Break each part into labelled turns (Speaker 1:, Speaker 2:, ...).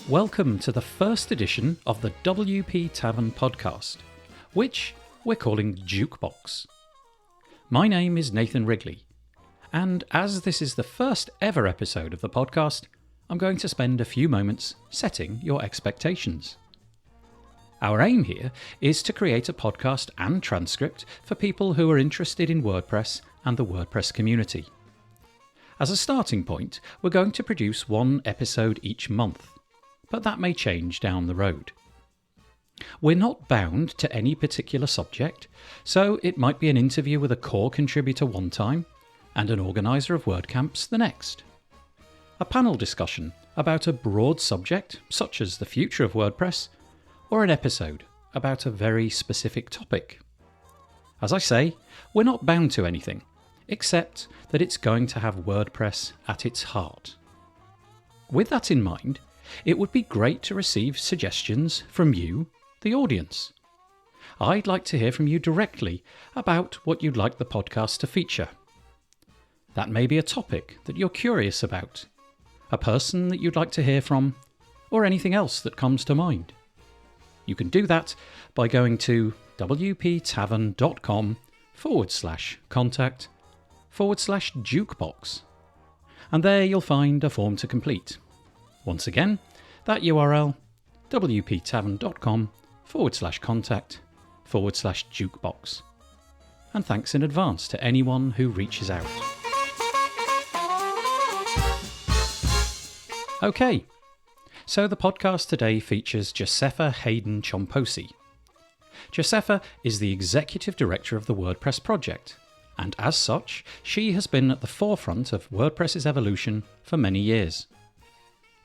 Speaker 1: Welcome to the first edition of the WP Tavern podcast, which we're calling Jukebox. My name is Nathan Wrigley, and as this is the first ever episode of the podcast, I'm going to spend a few moments setting your expectations. Our aim here is to create a podcast and transcript for people who are interested in WordPress and the WordPress community. As a starting point, we're going to produce one episode each month, but that may change down the road. We're not bound to any particular subject, so it might be an interview with a core contributor one time and an organiser of WordCamps the next. A panel discussion about a broad subject, such as the future of WordPress, or an episode about a very specific topic. As I say, we're not bound to anything, except that it's going to have WordPress at its heart. With that in mind, it would be great to receive suggestions from you, the audience. I'd like to hear from you directly about what you'd like the podcast to feature. That may be a topic that you're curious about, a person that you'd like to hear from, or anything else that comes to mind. You can do that by going to wptavern.com/contact/jukebox. And there you'll find a form to complete. Once again, that URL, wptavern.com/contact/jukebox. And thanks in advance to anyone who reaches out. Okay. So the podcast today features Josepha Haden Chomphosy. Josepha is the Executive Director of the WordPress project, and as such, she has been at the forefront of WordPress's evolution for many years.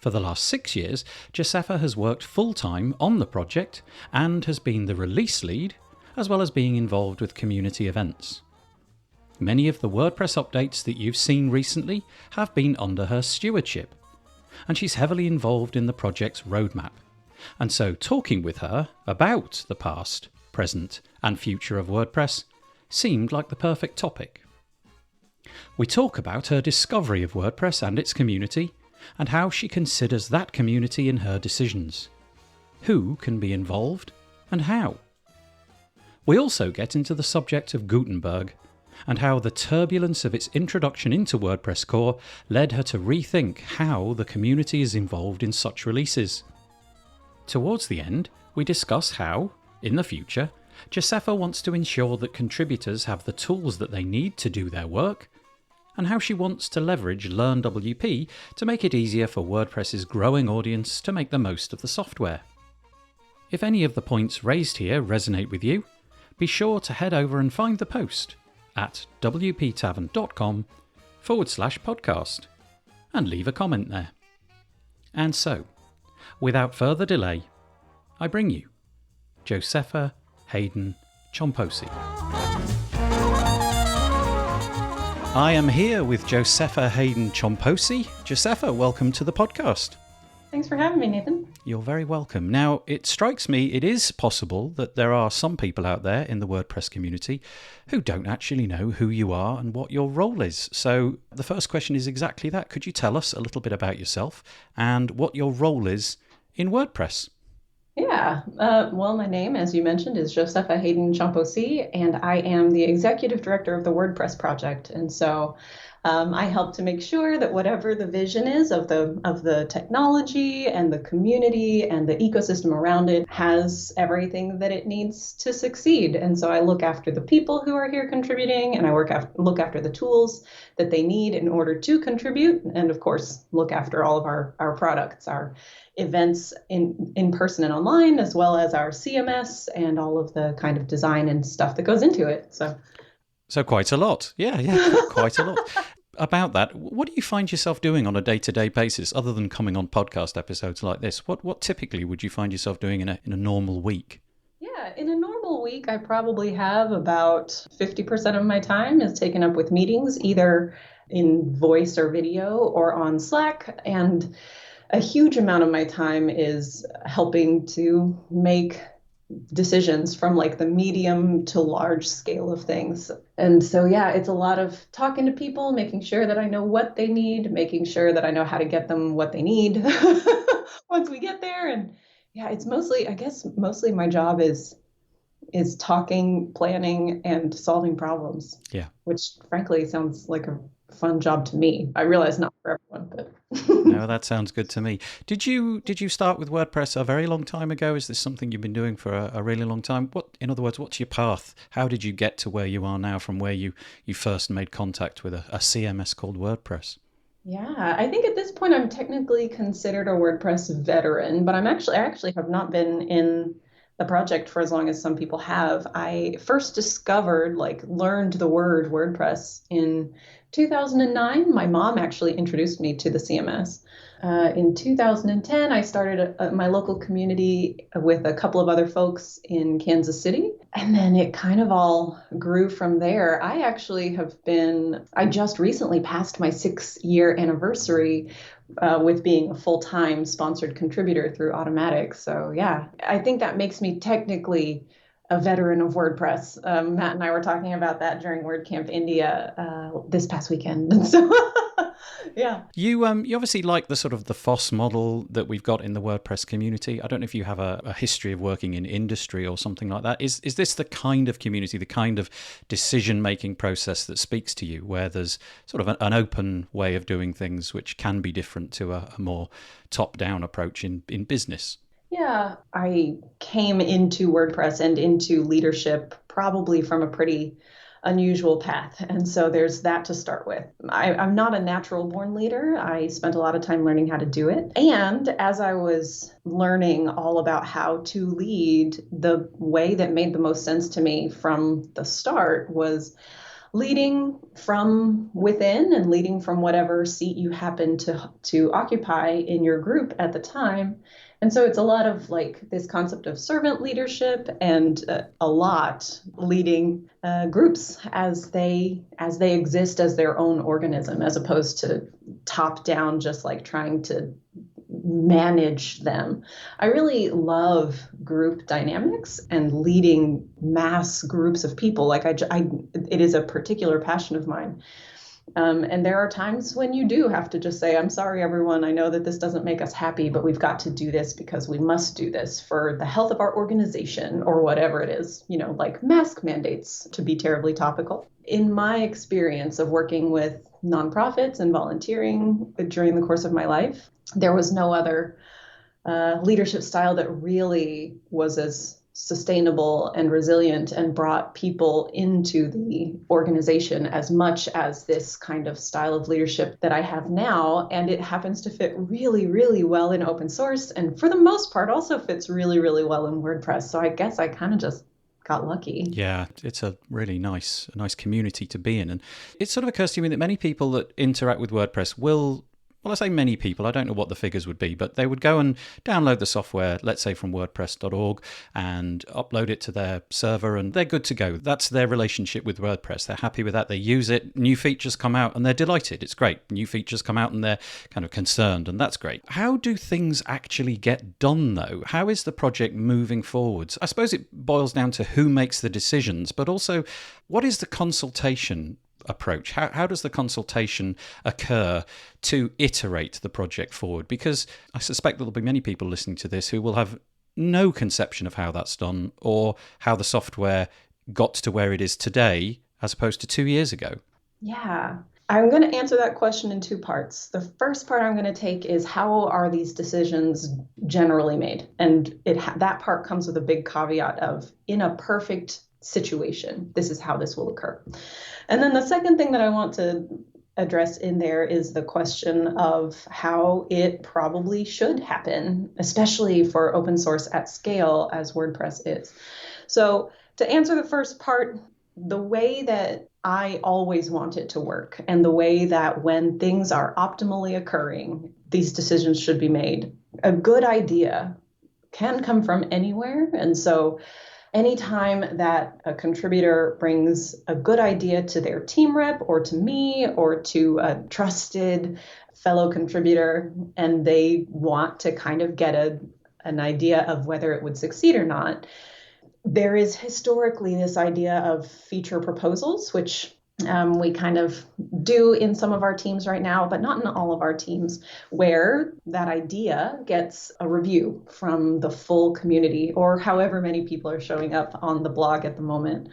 Speaker 1: For the last 6 years, Josepha has worked full-time on the project and has been the release lead, as well as being involved with community events. Many of the WordPress updates that you've seen recently have been under her stewardship, and she's heavily involved in the project's roadmap. And so talking with her about the past, present, and future of WordPress seemed like the perfect topic. We talk about her discovery of WordPress and its community, and how she considers that community in her decisions. Who can be involved, and how? We also get into the subject of Gutenberg, and how the turbulence of its introduction into WordPress core led her to rethink how the community is involved in such releases. Towards the end, we discuss how, in the future, Josepha wants to ensure that contributors have the tools that they need to do their work, and how she wants to leverage Learn WP to make it easier for WordPress's growing audience to make the most of the software. If any of the points raised here resonate with you, be sure to head over and find the post at wptavern.com/podcast and leave a comment there. And so, without further delay, I bring you Josepha Haden Chomphosy. I am here with Josepha Haden Chomphosy. Josepha, welcome to the podcast.
Speaker 2: Thanks for having me, Nathan.
Speaker 1: You're very welcome. Now, it strikes me it is possible that there are some people out there in the WordPress community who don't actually know who you are and what your role is. So the first question is exactly that. Could you tell us a little bit about yourself and what your role is in WordPress?
Speaker 2: Yeah, well, my name, as you mentioned, is Josepha Haden Chomphosy, and I am the Executive Director of the WordPress project. And so I help to make sure that whatever the vision is of the technology and the community and the ecosystem around it has everything that it needs to succeed. And so I look after the people who are here contributing, and I look after the tools that they need in order to contribute, and of course, look after all of our products, our events in person and online, as well as our CMS and all of the kind of design and stuff that goes into it.
Speaker 1: So quite a lot. Yeah, quite a lot. About that, what do you find yourself doing on a day-to-day basis other than coming on podcast episodes like this? What typically would you find yourself doing in a normal week?
Speaker 2: Yeah, in a normal week, I probably have about 50% of my time is taken up with meetings, either in voice or video or on Slack. And a huge amount of my time is helping to make decisions from like the medium to large scale of things. And so, yeah, it's a lot of talking to people, making sure that I know what they need, making sure that I know how to get them what they need once we get there. And yeah, it's mostly, I guess, mostly my job is talking, planning, and solving problems.
Speaker 1: Yeah.
Speaker 2: Which frankly sounds like a fun job to me. I realize not for everyone, but
Speaker 1: No, that sounds good to me. Did you start with WordPress a very long time ago? Is this something you've been doing for a really long time? In other words, what's your path? How did you get to where you are now from where you first made contact with a CMS called WordPress?
Speaker 2: yeah, I think at this point I'm technically considered a WordPress veteran, but I actually have not been in the project for as long as some people have. I first discovered, like, learned the word WordPress in 2009. My mom actually introduced me to the CMS. In 2010, I started my local community with a couple of other folks in Kansas City. And then it kind of all grew from there. I just recently passed my 6-year anniversary with being a full-time sponsored contributor through Automatic. So yeah, I think that makes me technically a veteran of WordPress. Matt and I were talking about that during WordCamp India this past weekend. And so yeah.
Speaker 1: You obviously like the sort of the FOSS model that we've got in the WordPress community. I don't know if you have a history of working in industry or something like that. Is this the kind of community, the kind of decision-making process that speaks to you, where there's sort of an open way of doing things which can be different to a more top-down approach in business?
Speaker 2: Yeah, I came into WordPress and into leadership probably from a pretty unusual path. And so there's that to start with. I'm not a natural born leader. I spent a lot of time learning how to do it. And as I was learning all about how to lead, the way that made the most sense to me from the start was leading from within and leading from whatever seat you happen to occupy in your group at the time. And so it's a lot of like this concept of servant leadership and a lot leading groups as they exist as their own organism, as opposed to top down, just like trying to manage them. I really love group dynamics and leading mass groups of people. Like it is a particular passion of mine. And there are times when you do have to just say, I'm sorry, everyone. I know that this doesn't make us happy, but we've got to do this because we must do this for the health of our organization or whatever it is, like mask mandates, to be terribly topical. In my experience of working with nonprofits and volunteering during the course of my life, there was no other leadership style that really was as sustainable and resilient and brought people into the organization as much as this kind of style of leadership that I have now. And it happens to fit really, really well in open source. And for the most part, also fits really, really well in WordPress. So I guess I kind of just got lucky.
Speaker 1: Yeah, it's a really nice community to be in. And it sort of occurs to me that many people that interact with WordPress will, well, I say many people, I don't know what the figures would be, but they would go and download the software, let's say from wordpress.org, and upload it to their server, and they're good to go. That's their relationship with WordPress. They're happy with that. They use it. New features come out, and they're delighted. It's great. New features come out, and they're kind of concerned, and that's great. How do things actually get done, though? How is the project moving forwards? I suppose it boils down to who makes the decisions, but also what is the consultation approach? How does the consultation occur to iterate the project forward? Because I suspect there'll be many people listening to this who will have no conception of how that's done or how the software got to where it is today as opposed to 2 years ago.
Speaker 2: Yeah. I'm going to answer that question in two parts. The first part I'm going to take is how are these decisions generally made? And that part comes with a big caveat of, in a perfect situation, this is how this will occur. And then the second thing that I want to address in there is the question of how it probably should happen, especially for open source at scale as WordPress is. So to answer the first part, the way that I always want it to work and the way that when things are optimally occurring, these decisions should be made. A good idea can come from anywhere. And so anytime that a contributor brings a good idea to their team rep or to me or to a trusted fellow contributor, and they want to kind of get an idea of whether it would succeed or not, There is historically this idea of feature proposals, which we kind of do in some of our teams right now, but not in all of our teams, where that idea gets a review from the full community or however many people are showing up on the blog at the moment.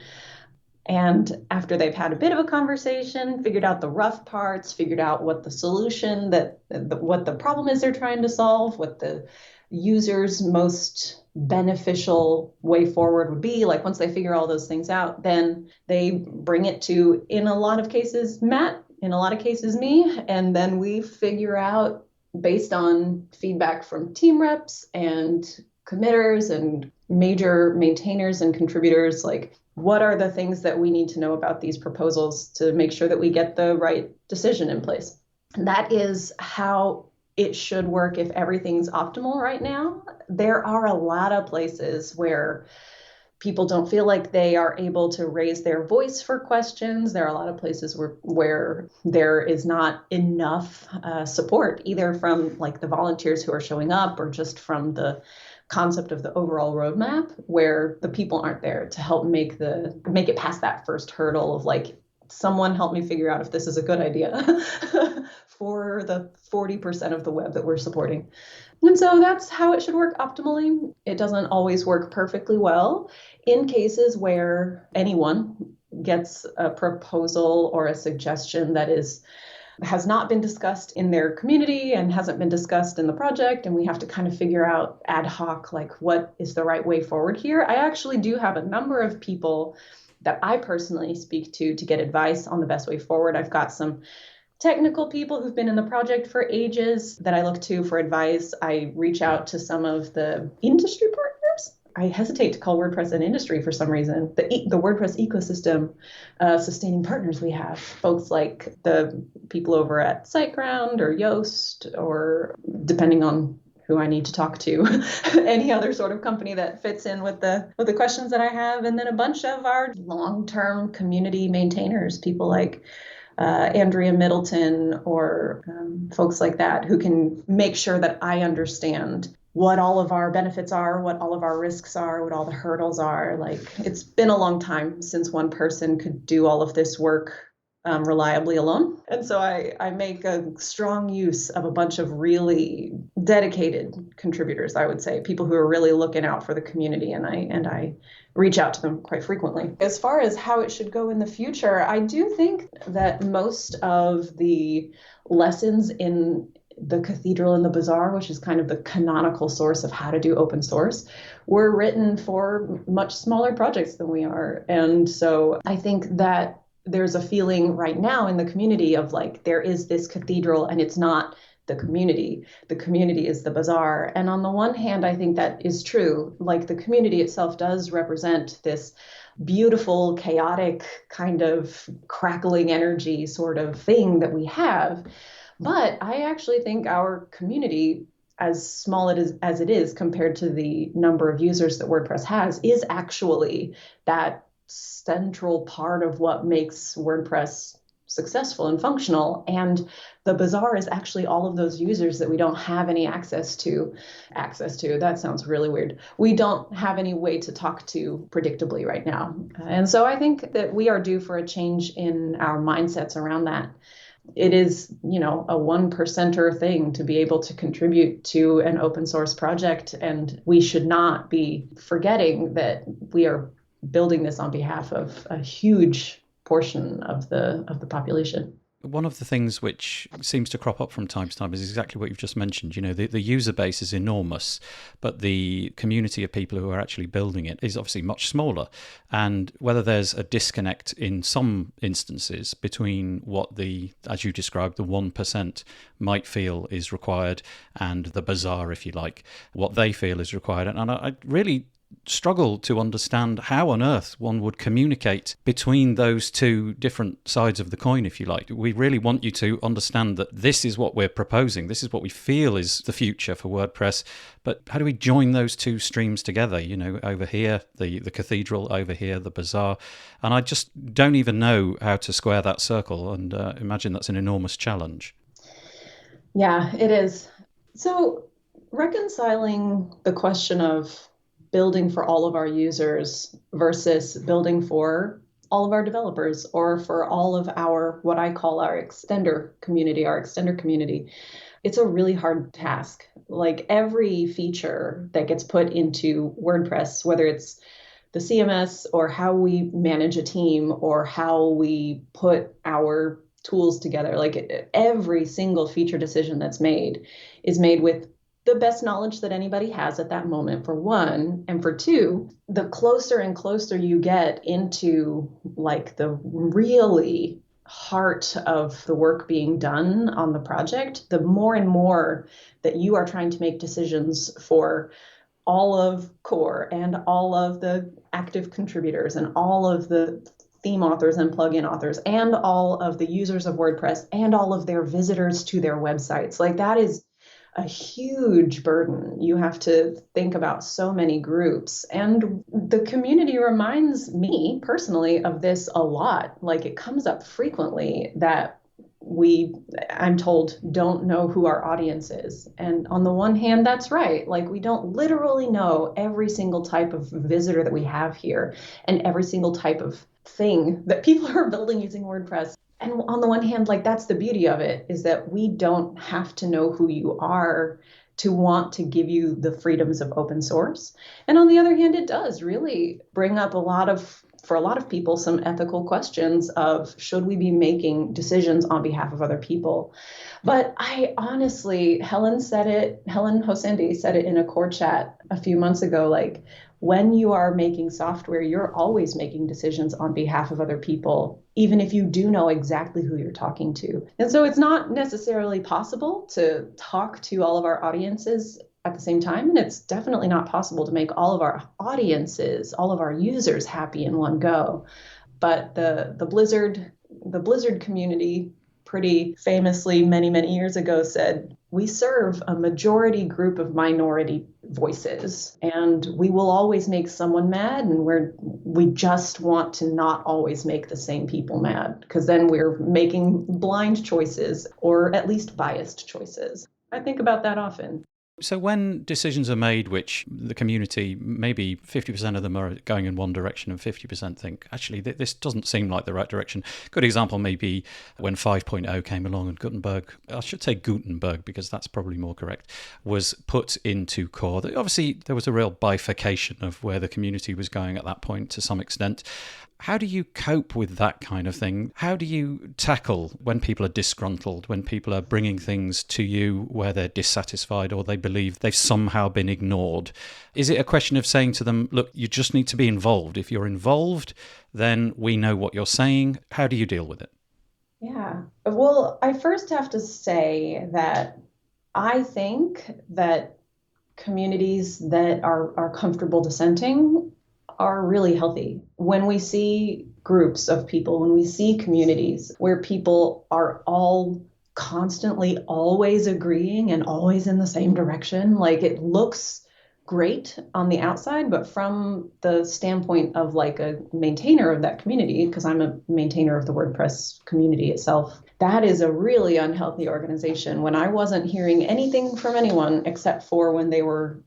Speaker 2: And after they've had a bit of a conversation, figured out the rough parts, figured out what the solution what the problem is they're trying to solve, what the user's most beneficial way forward would be, like once they figure all those things out, then they bring it to, in a lot of cases, Matt, in a lot of cases, me, and then we figure out based on feedback from team reps and committers and major maintainers and contributors, like what are the things that we need to know about these proposals to make sure that we get the right decision in place. And that is how it should work if everything's optimal right now. There are a lot of places where people don't feel like they are able to raise their voice for questions. There are a lot of places where there is not enough support, either from like the volunteers who are showing up or just from the concept of the overall roadmap, where the people aren't there to help make it past that first hurdle of like, someone help me figure out if this is a good idea for the 40% of the web that we're supporting. And so that's how it should work optimally. It doesn't always work perfectly well. In cases where anyone gets a proposal or a suggestion that has not been discussed in their community and hasn't been discussed in the project, and we have to kind of figure out ad hoc, like what is the right way forward here. I actually do have a number of people that I personally speak to get advice on the best way forward. I've got some technical people who've been in the project for ages that I look to for advice. I reach out to some of the industry partners. I hesitate to call WordPress an industry for some reason. The WordPress ecosystem sustaining partners we have, folks like the people over at SiteGround or Yoast, or depending on who I need to talk to, any other sort of company that fits in with the questions that I have, and then a bunch of our long-term community maintainers, people like Andrea Middleton or folks like that, who can make sure that I understand what all of our benefits are, what all of our risks are, what all the hurdles are. Like, it's been a long time since one person could do all of this work reliably alone. And so I make a strong use of a bunch of really dedicated contributors, I would say, people who are really looking out for the community, and I reach out to them quite frequently. As far as how it should go in the future, I do think that most of the lessons in the Cathedral and the Bazaar, which is kind of the canonical source of how to do open source, were written for much smaller projects than we are. And so I think that there's a feeling right now in the community of like, there is this cathedral and it's not the community. The community is the bazaar. And on the one hand, I think that is true. Like, the community itself does represent this beautiful, chaotic, kind of crackling energy sort of thing that we have. But I actually think our community, as small as it is compared to the number of users that WordPress has, is actually that central part of what makes WordPress successful and functional. And the bazaar is actually all of those users that we don't have any access to. That sounds really weird. We don't have any way to talk to predictably right now. And so I think that we are due for a change in our mindsets around that. It is, a 1%er thing to be able to contribute to an open source project. And we should not be forgetting that we are building this on behalf of a huge portion of the population.
Speaker 1: One of the things which seems to crop up from time to time is exactly what you've just mentioned. The user base is enormous, but the community of people who are actually building it is obviously much smaller. And whether there's a disconnect in some instances between what as you described, the 1% might feel is required and the bazaar, if you like, what they feel is required. And I really struggle to understand how on earth one would communicate between those two different sides of the coin, if you like. We really want you to understand that this is what we're proposing, this is what we feel is the future for WordPress, but how do we join those two streams together? Over here, the cathedral, over here, the bazaar, and I just don't even know how to square that circle, and imagine that's an enormous challenge.
Speaker 2: Yeah, it is. So reconciling the question of building for all of our users versus building for all of our developers or for all of our, what I call our extender community. It's a really hard task. Like every feature that gets put into WordPress, whether it's the CMS or how we manage a team or how we put our tools together, like every single feature decision that's made is made with the best knowledge that anybody has at that moment, for one. And for two, the closer and closer you get into like the really heart of the work being done on the project, the more and more that you are trying to make decisions for all of core and all of the active contributors and all of the theme authors and plugin authors and all of the users of WordPress and all of their visitors to their websites. Like that is a huge burden. You have to think about so many groups. And the community reminds me personally of this a lot. Like it comes up frequently that I'm told, don't know who our audience is. And on the one hand, that's right. Like we don't literally know every single type of visitor that we have here and every single type of thing that people are building using WordPress. And on the one hand, like that's the beauty of it, is that we don't have to know who you are to want to give you the freedoms of open source. And on the other hand, it does really bring up for a lot of people, some ethical questions of should we be making decisions on behalf of other people? But I honestly, Helen Hosendi said it in a core chat a few months ago, like when you are making software, you're always making decisions on behalf of other people, even if you do know exactly who you're talking to. And so it's not necessarily possible to talk to all of our audiences at the same time. And it's definitely not possible to make all of our audiences, all of our users happy in one go. But the Blizzard community pretty famously many years ago said, we serve a majority group of minority voices, and we will always make someone mad, and we just want to not always make the same people mad, because then we're making blind choices or at least biased choices. I think about that often.
Speaker 1: So when decisions are made, which the community, maybe 50% of them are going in one direction and 50% think, actually, this doesn't seem like the right direction. Good example may be when 5.0 came along and I should say Gutenberg, because that's probably more correct, was put into core. Obviously, there was a real bifurcation of where the community was going at that point to some extent. How do you cope with that kind of thing? How do you tackle when people are disgruntled, when people are bringing things to you where they're dissatisfied or they believe they've somehow been ignored? Is it a question of saying to them, look, you just need to be involved. If you're involved, then we know what you're saying. How do you deal with it?
Speaker 2: Yeah. Well, I first have to say that I think that communities that are comfortable dissenting are really healthy. When we see groups of people, when we see communities where people are all constantly always agreeing and always in the same direction, like it looks great on the outside, but from the standpoint of like a maintainer of that community, because I'm a maintainer of the WordPress community itself, that is a really unhealthy organization. When I wasn't hearing anything from anyone except for when they were,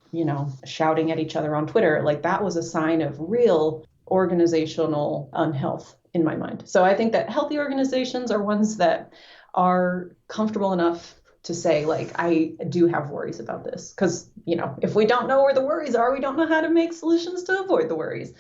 Speaker 2: shouting at each other on Twitter, like that was a sign of real organizational unhealth in my mind. So I think that healthy organizations are ones that are comfortable enough to say, like, I do have worries about this, because, if we don't know where the worries are, we don't know how to make solutions to avoid the worries.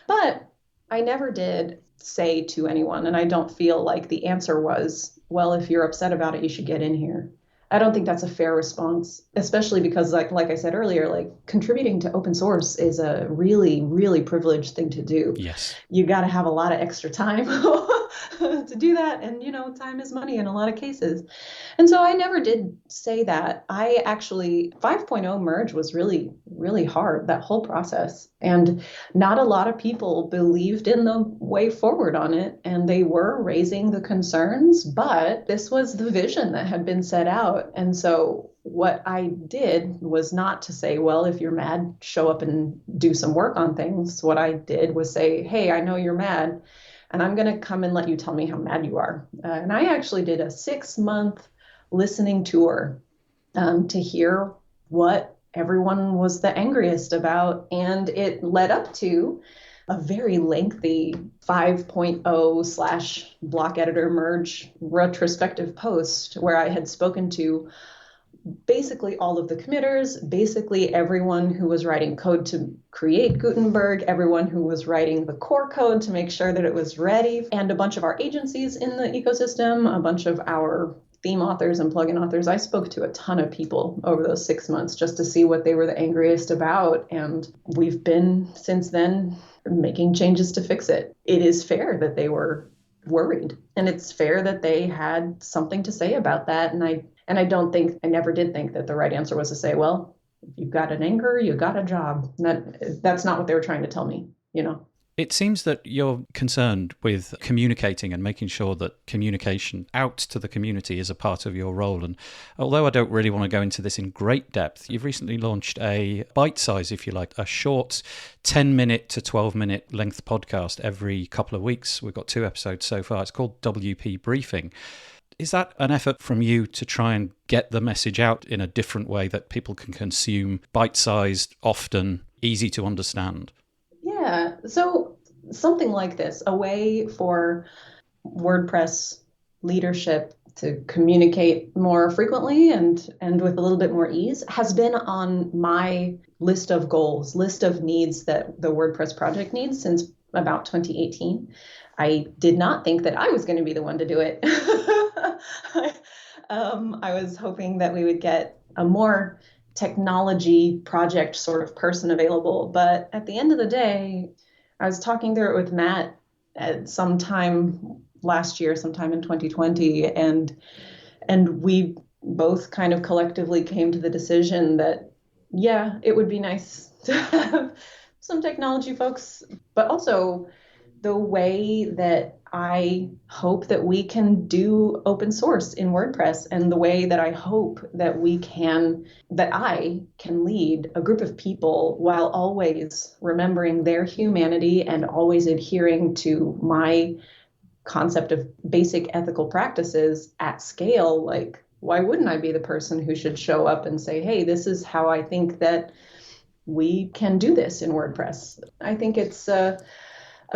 Speaker 2: But I never did say to anyone, and I don't feel like the answer was, well, if you're upset about it, you should get in here. I don't think that's a fair response, especially because like I said earlier, like contributing to open source is a really, really privileged thing to do.
Speaker 1: Yes.
Speaker 2: You got to have a lot of extra time to do that. And, time is money in a lot of cases. And so I never did say that. 5.0 merge was really, really hard, that whole process. And not a lot of people believed in the way forward on it. And they were raising the concerns, but this was the vision that had been set out. And so what I did was not to say, well, if you're mad, show up and do some work on things. What I did was say, hey, I know you're mad, and I'm going to come and let you tell me how mad you are. And I actually did a 6-month listening tour to hear what everyone was the angriest about. And it led up to a very lengthy 5.0 slash block editor merge retrospective post where I had spoken to basically all of the committers, basically everyone who was writing code to create Gutenberg, everyone who was writing the core code to make sure that it was ready, and a bunch of our agencies in the ecosystem, a bunch of our theme authors and plugin authors. I spoke to a ton of people over those 6 months just to see what they were the angriest about. And we've been since then making changes to fix it. It is fair that they were worried, and it's fair that they had something to say about that. And I don't think, I never did think that the right answer was to say, well, if you've got an anger, you got a job. That's not what they were trying to tell me, you know.
Speaker 1: It seems that you're concerned with communicating and making sure that communication out to the community is a part of your role. And although I don't really want to go into this in great depth, you've recently launched a bite size, if you like, a short 10-minute to 12-minute length podcast every couple of weeks. We've got 2 episodes so far. It's called WP Briefing. Is that an effort from you to try and get the message out in a different way that people can consume, bite-sized, often, easy to understand?
Speaker 2: Yeah, so something like this, a way for WordPress leadership to communicate more frequently and with a little bit more ease, has been on my list of goals, list of needs that the WordPress project needs since about 2018. I did not think that I was going to be the one to do it. I was hoping that we would get a more technology project sort of person available. But at the end of the day, I was talking through it with Matt at some time last year, sometime in 2020, and we both kind of collectively came to the decision that, yeah, it would be nice to have some technology folks, but also the way that I hope that we can do open source in WordPress, and the way that I hope that I can lead a group of people while always remembering their humanity and always adhering to my concept of basic ethical practices at scale. Like, why wouldn't I be the person who should show up and say, hey, this is how I think that we can do this in WordPress? I think it's a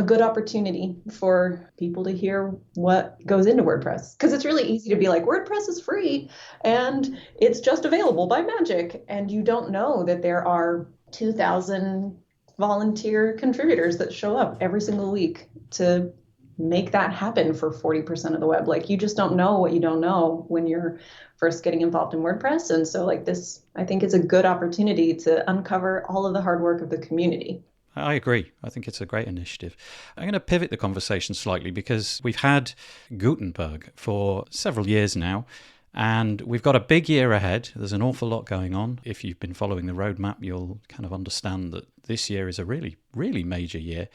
Speaker 2: good opportunity for people to hear what goes into WordPress. Because it's really easy to be like, WordPress is free and it's just available by magic. And you don't know that there are 2,000 volunteer contributors that show up every single week to make that happen for 40% of the web. Like, you just don't know what you don't know when you're first getting involved in WordPress. And so like this, I think it's a good opportunity to uncover all of the hard work of the community.
Speaker 1: I agree. I think it's a great initiative. I'm going to pivot the conversation slightly because we've had Gutenberg for several years now, and we've got a big year ahead. There's an awful lot going on. If you've been following the roadmap, you'll kind of understand that this year is a really, really major year.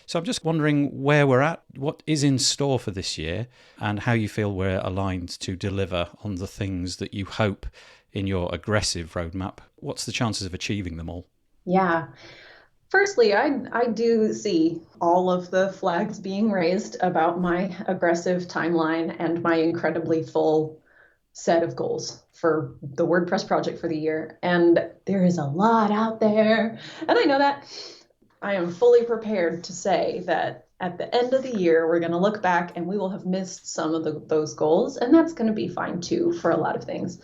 Speaker 1: So I'm just wondering where we're at, what is in store for this year, and how you feel we're aligned to deliver on the things that you hope in your aggressive roadmap. What's the chances of achieving them all?
Speaker 2: Yeah. Firstly, I do see all of the flags being raised about my aggressive timeline and my incredibly full set of goals for the WordPress project for the year. And there is a lot out there. And I know that. I am fully prepared to say that at the end of the year, we're going to look back and we will have missed some of those goals. And that's going to be fine too for a lot of things.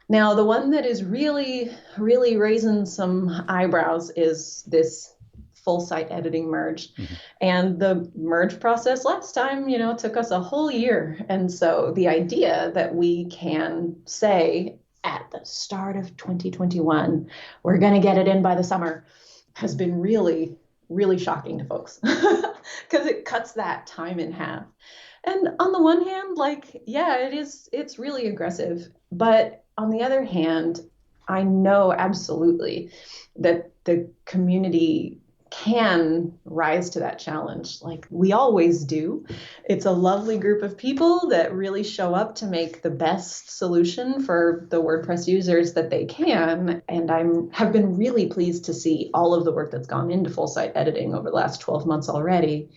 Speaker 2: Now, the one that is really, really raising some eyebrows is this full site editing merge. Mm-hmm. And the merge process last time, took us a whole year. And so the idea that we can say at the start of 2021, we're going to get it in by the summer, has been really, really shocking to folks because it cuts that time in half. And on the one hand, it's really aggressive. But on the other hand, I know absolutely that the community can rise to that challenge. Like we always do. It's a lovely group of people that really show up to make the best solution for the WordPress users that they can. And have been really pleased to see all of the work that's gone into full site editing over the last 12 months already,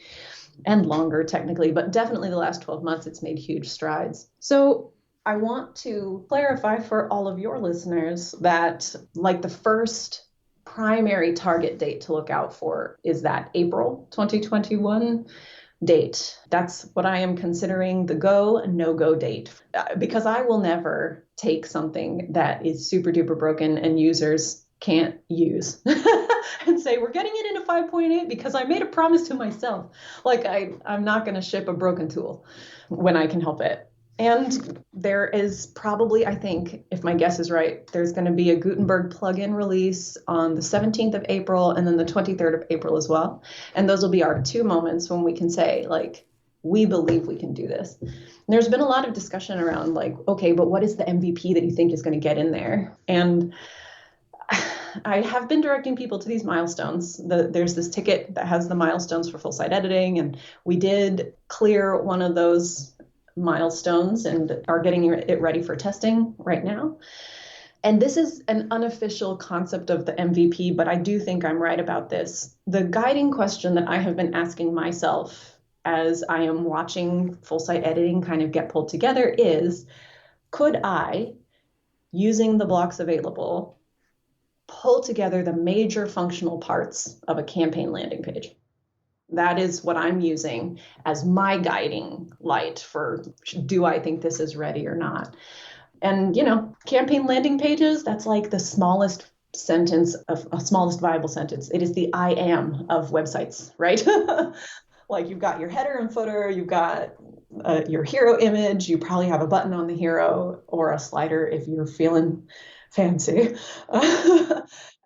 Speaker 2: and longer technically, but definitely the last 12 months, it's made huge strides. So I want to clarify for all of your listeners that like the first primary target date to look out for is that April 2021 date. That's what I am considering the go and no go date, because I will never take something that is super duper broken and users can't use and say, we're getting it into 5.8 because I made a promise to myself. Like I'm not going to ship a broken tool when I can help it. And there is probably, I think, if my guess is right, there's going to be a Gutenberg plugin release on the 17th of April and then the 23rd of April as well. And those will be our two moments when we can say, like, we believe we can do this. And there's been a lot of discussion around, like, okay, but what is the MVP that you think is going to get in there? And I have been directing people to these milestones. There's this ticket that has the milestones for full site editing, and we did clear one of those milestones and are getting it ready for testing right now. And this is an unofficial concept of the MVP, but I do think I'm right about this. The guiding question that I have been asking myself as I am watching full site editing kind of get pulled together is, could I, using the blocks available, pull together the major functional parts of a campaign landing page? That is what I'm using as my guiding light for, do I think this is ready or not? And, campaign landing pages, that's like the smallest sentence of a smallest viable sentence. It is the I am of websites, right? Like you've got your header and footer, you've got your hero image, you probably have a button on the hero or a slider if you're feeling fancy.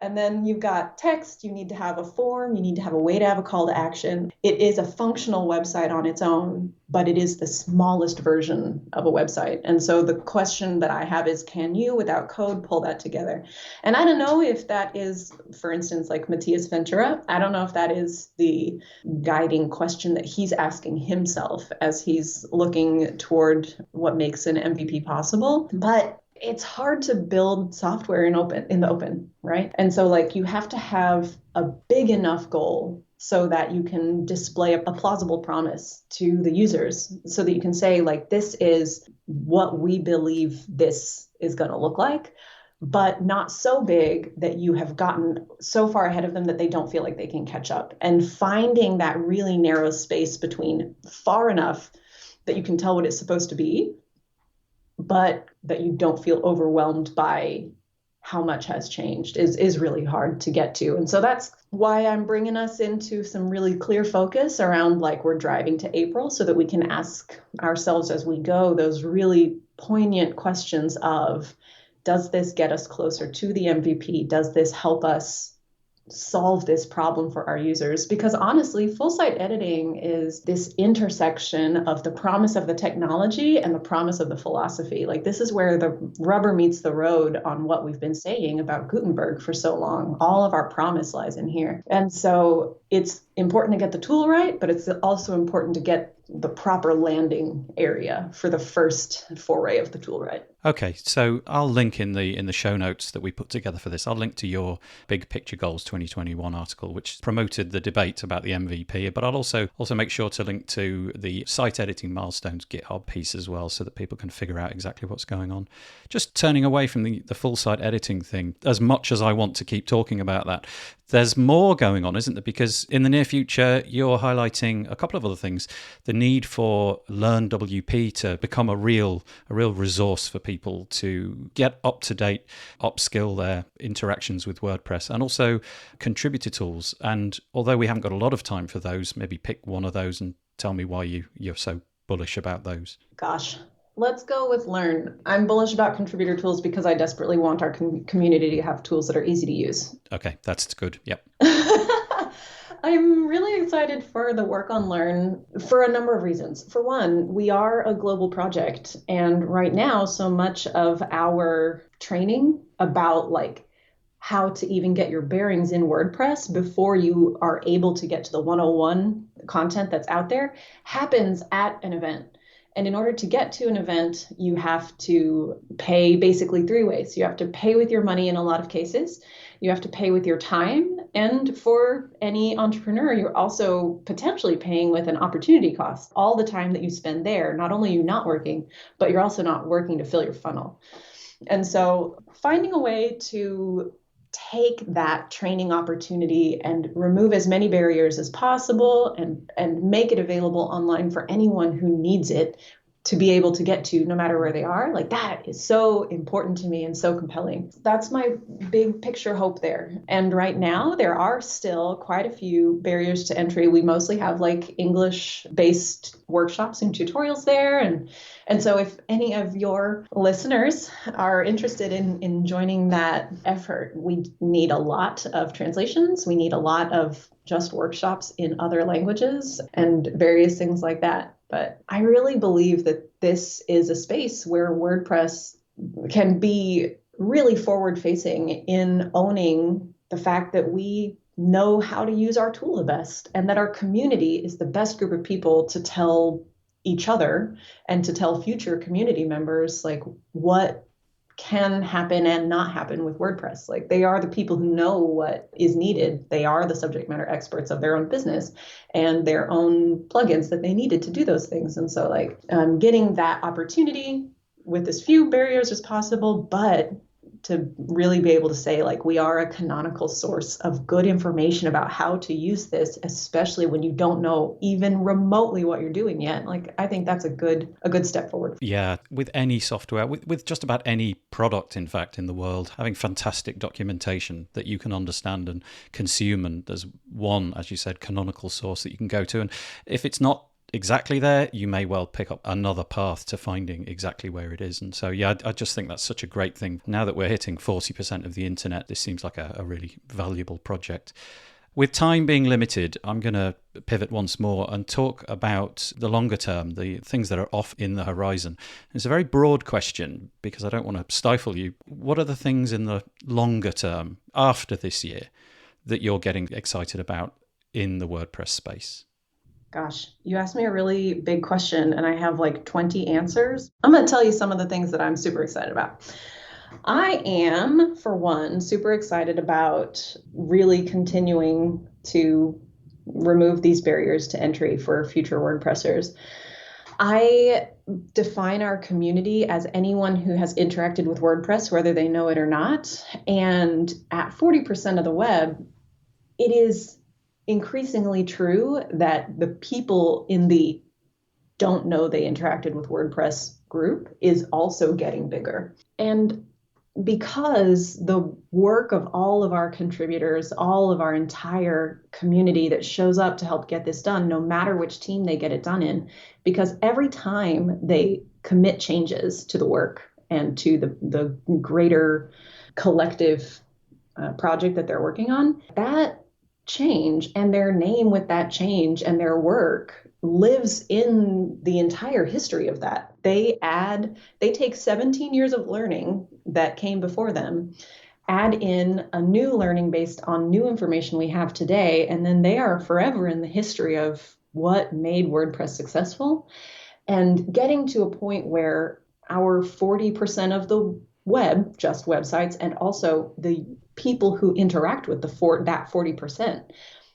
Speaker 2: And then you've got text, you need to have a form, you need to have a way to have a call to action. It is a functional website on its own, but it is the smallest version of a website. And so the question that I have is, can you, without code, pull that together? And I don't know if that is, for instance, like Matthias Ventura, I don't know if that is the guiding question that he's asking himself as he's looking toward what makes an MVP possible. But it's hard to build software in the open, right? And so like you have to have a big enough goal so that you can display a plausible promise to the users so that you can say, like, this is what we believe this is going to look like, but not so big that you have gotten so far ahead of them that they don't feel like they can catch up. And finding that really narrow space between far enough that you can tell what it's supposed to be, but that you don't feel overwhelmed by how much has changed is really hard to get to. And so that's why I'm bringing us into some really clear focus around, like, we're driving to April so that we can ask ourselves as we go those really poignant questions of, does this get us closer to the MVP? Does this help us solve this problem for our users? Because honestly, full site editing is this intersection of the promise of the technology and the promise of the philosophy. Like, this is where the rubber meets the road on what we've been saying about Gutenberg for so long. All of our promise lies in here. And so it's important to get the tool right, but it's also important to get the proper landing area for the first foray of the tool right.
Speaker 1: Okay, so I'll link in the show notes that we put together for this. I'll link to your Big Picture Goals 2021 article, which promoted the debate about the MVP. But I'll also make sure to link to the Site Editing Milestones GitHub piece as well, so that people can figure out exactly what's going on. Just turning away from the full site editing thing, as much as I want to keep talking about that, there's more going on, isn't there? Because in the near future, you're highlighting a couple of other things. The need for Learn WP to become a real resource for people to get up to date, upskill their interactions with WordPress, and also contributor tools. And although we haven't got a lot of time for those, maybe pick one of those and tell me why you're so bullish about those.
Speaker 2: Gosh. Let's go with Learn. I'm bullish about contributor tools because I desperately want our community to have tools that are easy to use.
Speaker 1: Okay, that's good. Yep.
Speaker 2: I'm really excited for the work on Learn for a number of reasons. For one, we are a global project, and right now, so much of our training about, like, how to even get your bearings in WordPress before you are able to get to the 101 content that's out there happens at an event. And in order to get to an event, you have to pay basically three ways. You have to pay with your money in a lot of cases. You have to pay with your time. And for any entrepreneur, you're also potentially paying with an opportunity cost. All the time that you spend there, not only are you not working, but you're also not working to fill your funnel. And so finding a way to take that training opportunity and remove as many barriers as possible and make it available online for anyone who needs it to be able to get to no matter where they are, like that is so important to me and so compelling. That's my big picture hope there. And right now, there are still quite a few barriers to entry. We mostly have like English-based workshops and tutorials there. And so if any of your listeners are interested in joining that effort, we need a lot of translations. We need a lot of just workshops in other languages and various things like that. But I really believe that this is a space where WordPress can be really forward-facing in owning the fact that we know how to use our tool the best and that our community is the best group of people to tell each other and to tell future community members like what can happen and not happen with WordPress. Like they are the people who know what is needed. They are the subject matter experts of their own business and their own plugins that they needed to do those things. And so like getting that opportunity with as few barriers as possible, but to really be able to say like we are a canonical source of good information about how to use this, especially when you don't know even remotely what you're doing yet. Like I think that's a good step forward.
Speaker 1: Yeah, with any software, with just about any product, in fact, in the world, having fantastic documentation that you can understand and consume, and there's one, as you said, canonical source that you can go to. And if it's not exactly there, you may well pick up another path to finding exactly where it is. And so, yeah, I just think that's such a great thing. Now that we're hitting 40% of the internet, this seems like a really valuable project. With time being limited, I'm going to pivot once more and talk about the longer term, the things that are off in the horizon. It's a very broad question because I don't want to stifle you. What are the things in the longer term after this year that you're getting excited about in the WordPress space?
Speaker 2: Gosh, you asked me a really big question and I have like 20 answers. I'm going to tell you some of the things that I'm super excited about. I am, for one, super excited about really continuing to remove these barriers to entry for future WordPressers. I define our community as anyone who has interacted with WordPress, whether they know it or not. And at 40% of the web, it is increasingly true that the people in the don't know they interacted with WordPress group is also getting bigger. And because the work of all of our contributors, all of our entire community that shows up to help get this done, no matter which team they get it done in, because every time they commit changes to the work and to the greater collective project that they're working on, that change and their name with that change and their work lives in the entire history of that. They take 17 years of learning that came before them, add in a new learning based on new information we have today, and then they are forever in the history of what made WordPress successful. And getting to a point where our 40% of the web, just websites, and also the people who interact with that 40%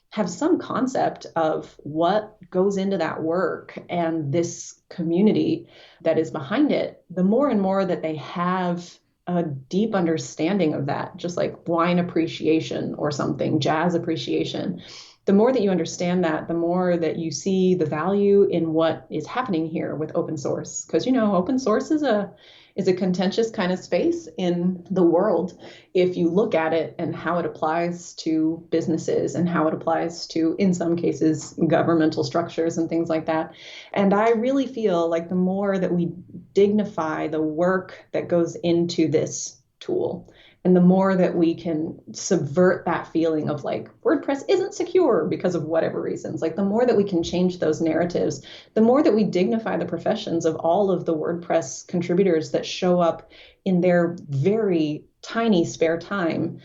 Speaker 2: have some concept of what goes into that work and this community that is behind it, the more and more that they have a deep understanding of that, just like wine appreciation or something, jazz appreciation. The more that you understand that, the more that you see the value in what is happening here with open source. Because, open source is a contentious kind of space in the world if you look at it and how it applies to businesses and how it applies to, in some cases, governmental structures and things like that. And I really feel like the more that we dignify the work that goes into this tool, and the more that we can subvert that feeling of like WordPress isn't secure because of whatever reasons, like the more that we can change those narratives, the more that we dignify the professions of all of the WordPress contributors that show up in their very tiny spare time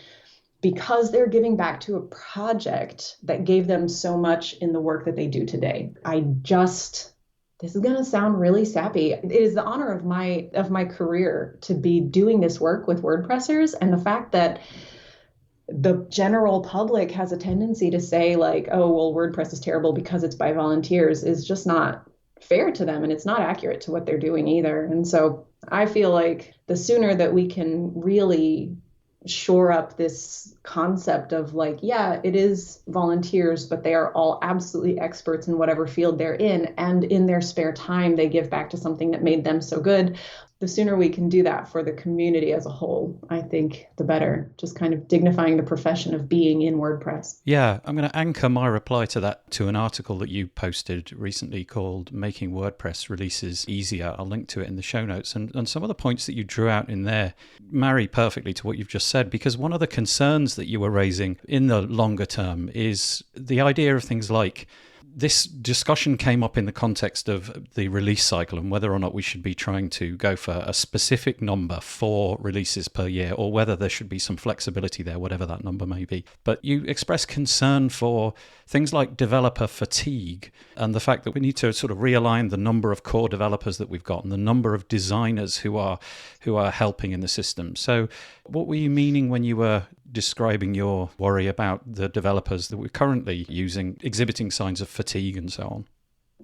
Speaker 2: because they're giving back to a project that gave them so much in the work that they do today. I just this is going to sound really sappy. It is the honor of my career to be doing this work with WordPressers, and the fact that the general public has a tendency to say like, oh, well, WordPress is terrible because it's by volunteers is just not fair to them, and it's not accurate to what they're doing either. And so I feel like the sooner that we can really shore up this concept of like, yeah, it is volunteers, but they are all absolutely experts in whatever field they're in, and in their spare time they give back to something that made them so good. The sooner we can do that for the community as a whole, I think the better. Just kind of dignifying the profession of being in WordPress.
Speaker 1: Yeah, I'm going to anchor my reply to that to an article that you posted recently called Making WordPress Releases Easier. I'll link to it in the show notes. And some of the points that you drew out in there marry perfectly to what you've just said, because one of the concerns that you were raising in the longer term is the idea of things like, this discussion came up in the context of the release cycle and whether or not we should be trying to go for a specific number for releases per year, or whether there should be some flexibility there, whatever that number may be. But you express concern for things like developer fatigue and the fact that we need to sort of realign the number of core developers that we've got and the number of designers who are helping in the system. So what were you meaning when you were describing your worry about the developers that we're currently using exhibiting signs of fatigue and so on?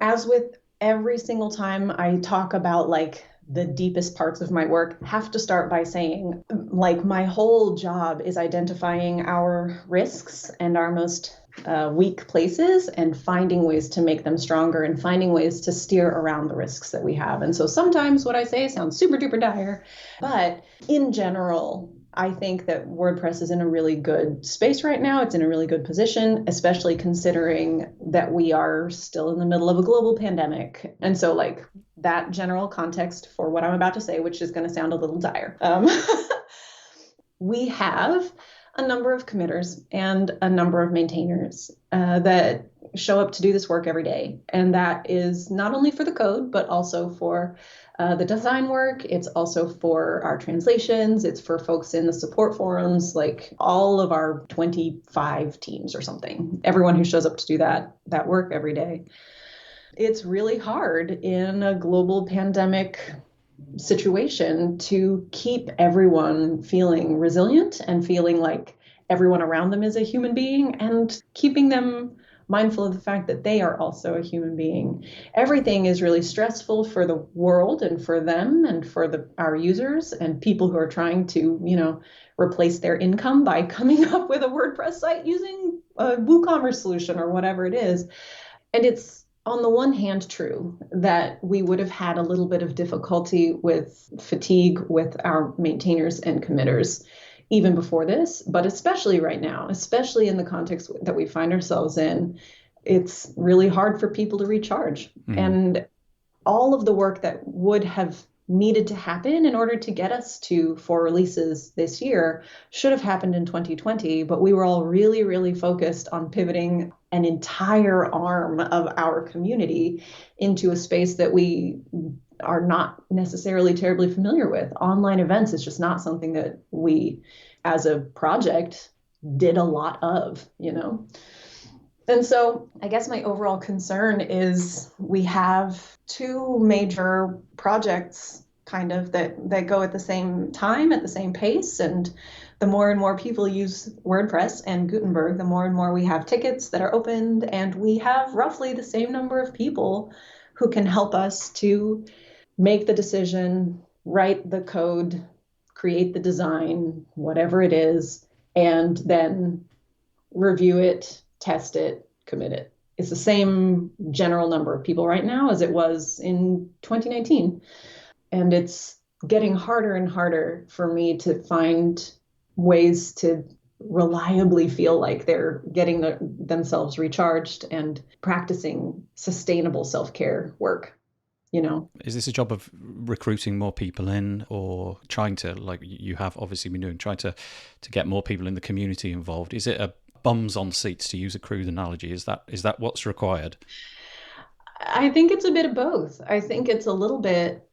Speaker 2: As with every single time I talk about like the deepest parts of my work, have to start by saying like my whole job is identifying our risks and our most weak places and finding ways to make them stronger and finding ways to steer around the risks that we have. And so sometimes what I say sounds super duper dire, but in general, I think that WordPress is in a really good space right now. It's in a really good position, especially considering that we are still in the middle of a global pandemic. And so like that general context for what I'm about to say, which is going to sound a little dire. We have a number of committers and a number of maintainers that show up to do this work every day. And that is not only for the code, but also for the design work. It's also for our translations. It's for folks in the support forums, like all of our 25 teams or something, everyone who shows up to do that work every day. It's really hard in a global pandemic situation to keep everyone feeling resilient and feeling like everyone around them is a human being, and keeping them mindful of the fact that they are also a human being. Everything is really stressful for the world and for them and for our users and people who are trying to, replace their income by coming up with a WordPress site using a WooCommerce solution or whatever it is. And it's on the one hand true that we would have had a little bit of difficulty with fatigue with our maintainers and committers even before this, but especially right now, especially in the context that we find ourselves in, it's really hard for people to recharge. And all of the work that would have needed to happen in order to get us to 4 releases this year should have happened in 2020, but we were all really, really focused on pivoting an entire arm of our community into a space that we are not necessarily terribly familiar with. Online events is just not something that we, as a project, did a lot of, And so I guess my overall concern is we have 2 major projects kind of that go at the same time, at the same pace. And the more and more people use WordPress and Gutenberg, the more and more we have tickets that are opened, and we have roughly the same number of people who can help us to make the decision, write the code, create the design, whatever it is, and then review it, test it, commit it. It's the same general number of people right now as it was in 2019. And it's getting harder and harder for me to find ways to reliably feel like they're getting themselves recharged and practicing sustainable self-care work.
Speaker 1: Is this a job of recruiting more people in, or trying to, like you have obviously been doing, trying to get more people in the community involved? Is it a bums on seats, to use a crude analogy? Is that what's required?
Speaker 2: I think it's a bit of both. I think it's a little bit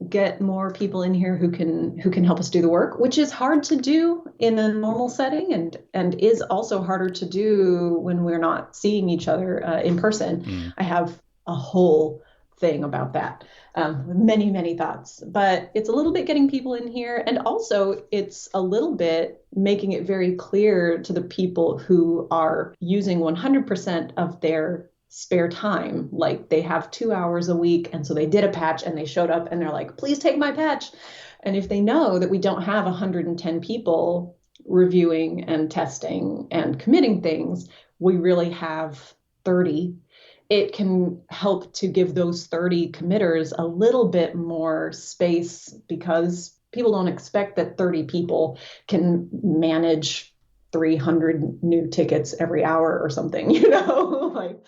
Speaker 2: get more people in here who can help us do the work, which is hard to do in a normal setting and is also harder to do when we're not seeing each other in person. I have a whole thing about that. Many, many thoughts, but it's a little bit getting people in here. And also it's a little bit making it very clear to the people who are using 100% of their spare time. Like they have 2 hours a week. And so they did a patch and they showed up and they're like, please take my patch. And if they know that we don't have 110 people reviewing and testing and committing things, we really have 30. It can help to give those 30 committers a little bit more space because people don't expect that 30 people can manage 300 new tickets every hour or something, like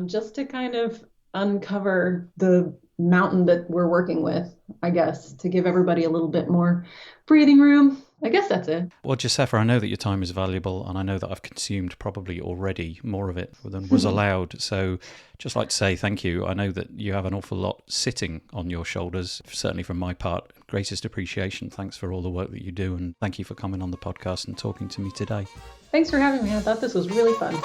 Speaker 2: just to kind of uncover the mountain that we're working with, I guess, to give everybody a little bit more breathing room. I guess that's it.
Speaker 1: Well, Josepha, I know that your time is valuable, and I know that I've consumed probably already more of it than was allowed. So just like to say thank you. I know that you have an awful lot sitting on your shoulders, certainly from my part. Greatest appreciation. Thanks for all the work that you do, and thank you for coming on the podcast and talking to me today.
Speaker 2: Thanks for having me. I thought this was really fun.